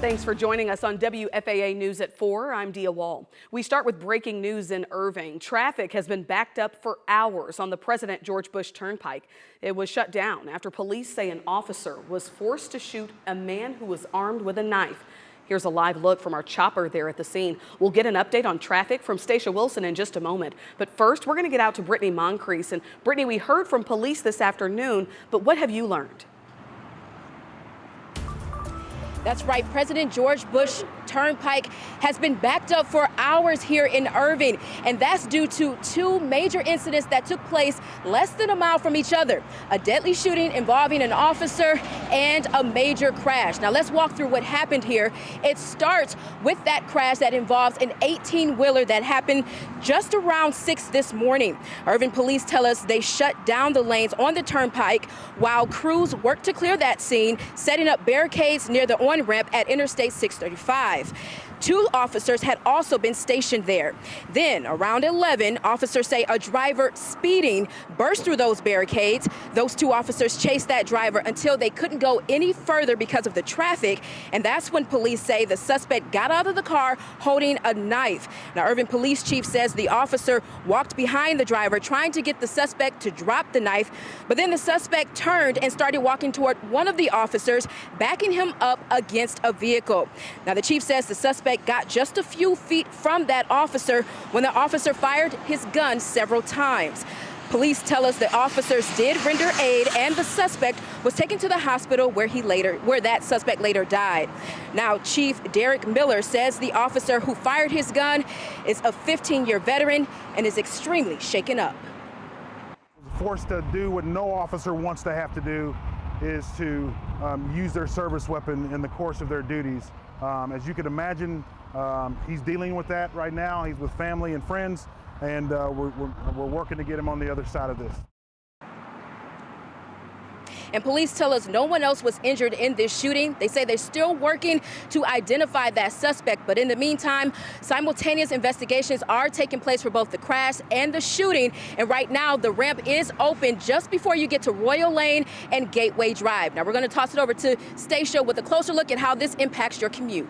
Thanks for joining us on WFAA News at 4. I'm Dia Wall. We start with breaking news in Irving. Traffic has been backed up for hours on the President George Bush Turnpike. It was shut down after police say an officer was forced to shoot a man who was armed with a knife. Here's a live look from our chopper there at the scene. We'll get an update on traffic from Stacia Wilson in just a moment. But first, we're going to get out to Brittany Moncrief. And Brittany, we heard from police this afternoon, but what have you learned? That's right. President George Bush Turnpike has been backed up for hours here in Irving, and that's due to two major incidents that took place less than a mile from each other. A deadly shooting involving an officer and a major crash. Now let's walk through what happened here. It starts with that crash that involves an 18-wheeler that happened just around 6 this morning. Irving police tell us they shut down the lanes on the turnpike while crews worked to clear that scene, setting up barricades near the on-ramp at Interstate 635. Two officers had also been stationed there. Then, around 11, officers say a driver speeding burst through those barricades. Those two officers chased that driver until they couldn't go any further because of the traffic, and that's when police say the suspect got out of the car holding a knife. Now, Irving Police Chief says the officer walked behind the driver trying to get the suspect to drop the knife, but then the suspect turned and started walking toward one of the officers, backing him up against a vehicle. Now, the chief says the suspect got just a few feet from that officer when the officer fired his gun several times. Police tell us the officers did render aid and the suspect was taken to the hospital where that suspect later died. Now, Chief Derek Miller says the officer who fired his gun is a 15-year veteran and is extremely shaken up. Forced to do what no officer wants to have to do, is to use their service weapon in the course of their duties. As you can imagine, he's dealing with that right now. He's with family and friends, and we're working to get him on the other side of this. And police tell us no one else was injured in this shooting. They say they're still working to identify that suspect. But in the meantime, simultaneous investigations are taking place for both the crash and the shooting. And right now, the ramp is open just before you get to Royal Lane and Gateway Drive. Now, we're going to toss it over to Stacia with a closer look at how this impacts your commute.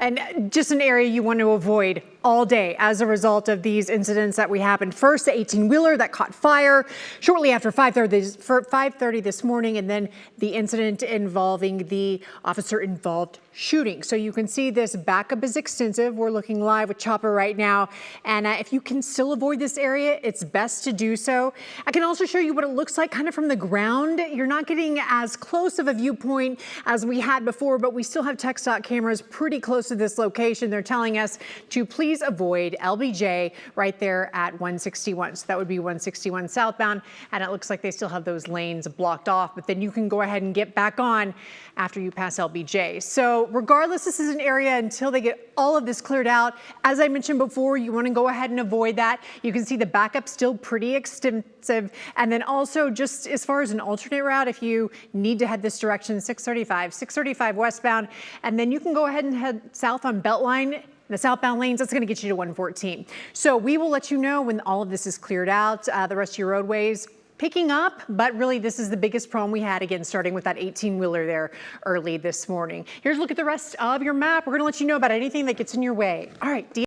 And just an area you want to avoid all day as a result of these incidents that we happened. First, the 18-wheeler that caught fire shortly after 5:30 this morning, and then the incident involving the officer-involved shooting. So you can see this backup is extensive. We're looking live with Chopper right now. And if you can still avoid this area, it's best to do so. I can also show you what it looks like kind of from the ground. You're not getting as close of a viewpoint as we had before, but we still have TxDOT cameras pretty close to this location. They're telling us to please avoid LBJ right there at 161. So that would be 161 southbound. And it looks like they still have those lanes blocked off, but then you can go ahead and get back on after you pass LBJ. So regardless, this is an area until they get all of this cleared out. As I mentioned before, you want to go ahead and avoid that. You can see the backup still pretty extensive. And then also just as far as an alternate route, if you need to head this direction, 635 westbound, and then you can go ahead and head south on Beltline. The southbound lanes, that's going to get you to 114. So we will let you know when all of this is cleared out. The rest of your roadways picking up, but really this is the biggest problem we had, again, starting with that 18-wheeler there early this morning. Here's a look at the rest of your map. We're going to let you know about anything that gets in your way. All right.